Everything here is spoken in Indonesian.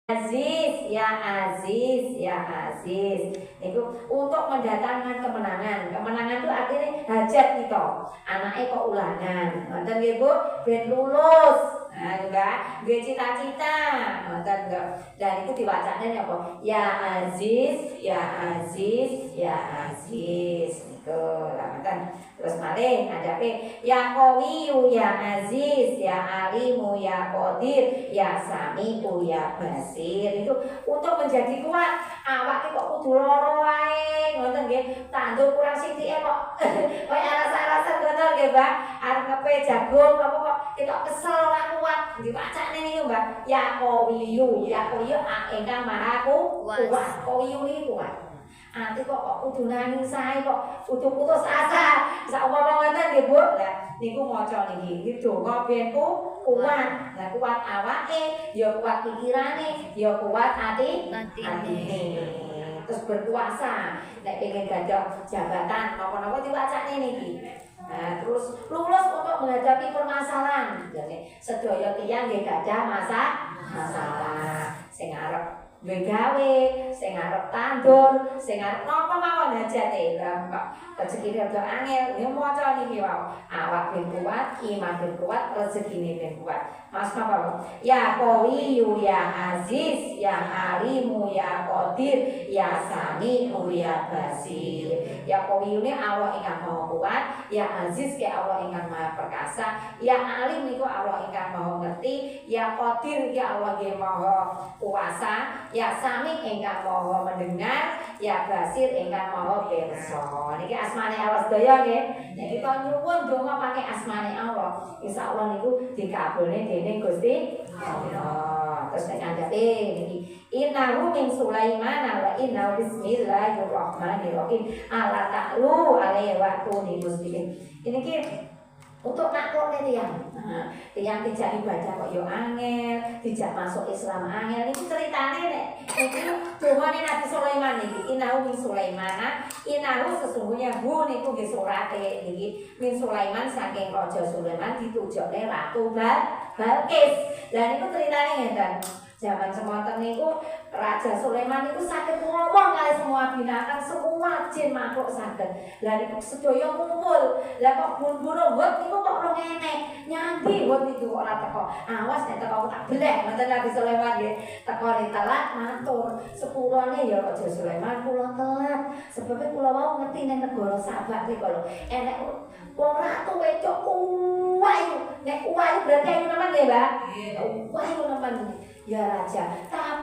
Aziz, ya Aziz, ya Aziz. Itu untuk mendatangkan kemenangan. Kemenangan itu artinya hajat kita. Anaknya kok ulangan. Ngoten nggih Bu, ben lulus. Nah, enggak, nggih cita-cita. Ngoten enggak. Dan itu diwacane apa? Ya Aziz, ya Aziz, ya Aziz. Niku ngoten. Terus malih ngadepi ya Qawiyu ya Aziz, ya Alimu ya Qadir, ya Sami'u ya Basir. Itu untuk menjadi kuat. Awak kok kudu lara wae, ngoten nggih. Tandur kurang sithike kok koyo rasa-rasa ngoten nggih, Mbak. Arep ngepe jagung apa kok ketok kesel ora kuat. Diwacane niku, Mbak. Ya Qawiyu, ya Qawiyu ingkang Maha Kuat. Qawiyu niki kuat. Ati kok kudu nangis sae kok kudu putus asa. Saumpama ngoten nggih, Bu. Lah niku maca niki donga ben kuat. Lah kuat awake, ya kuat pikirane, ya kuat atine. Terus berpuasa. Nek pengen gadah jabatan napa-napa diwacane niki. Nah, terus lulus untuk menghadapi permasalahan. Jadi sedaya tiyang nggih gadah masalah. Sing arep duwe gawe, sing arep tandur, sing arep napa mawon hajate. Lah kok rezekine rada angel, ya maca niki wae. Awak ben kuat, iman ben kuat, rezekine ben kuat. Mas napa? Ya Qawiyu ya Aziz, ya Alimu ya Qadir, ya Sami'u ya Basir. Ya Qawiyu ne Allah ingkang Maha Kuat, ya Aziz ke Allah ingkang Maha Perkasa, ya Alim niku Allah ingkang Maha Ngerti, ya Qadir ke Allah nggih Maha Kuasa. Ya Sami ingkang Maha mendengar, ya Basir ingkang Maha pirsa. Niki asmane Allah sedaya nggih. Nek kita nyuwun donga pakai asmane Allah, insyaallah niku dikabulne dening Gusti Allah. Terus nek ngandhake niki innahu min Sulaiman wa innahu bismillahirrahmanirrahim. Ala ta'lu alaihi wa tuni muslimin. Ini ki untuk naklukne tiyang. Tiyang dijak ibadah kok yo angel, dijak masuk Islam angel. Niku ceritane nek iki dongane Nabi Sulaiman niki. Innahu min Sulaiman, innahu sesungguhnya hu niku nggih surate niki. Min Sulaiman saking Raja Sulaiman ditujokne Ratu Balqis. Lah niku ceritane ngeten. Zaman semonten niku Raja Sulaiman itu sakit ngomong kali semua binatang, semua jin makhluk sakit. Lah niku sedaya ngumpul. Lah kok bun-bun wet niku kok ora enek. Nyandi wet itu ora teko. Awas nek teko tak beleh. Ngoten Nabi Sulaiman nggih. Teko telat matur. Sepurane ya Raja Sulaiman kula telat. Sebabnya kula mau ngerti nek negara Sabak niku lho. Enek wong ratu wedok wayu. Nek wayu berarti ayu nemen nggih, Mbak? Wayu nemen. Ya Raja,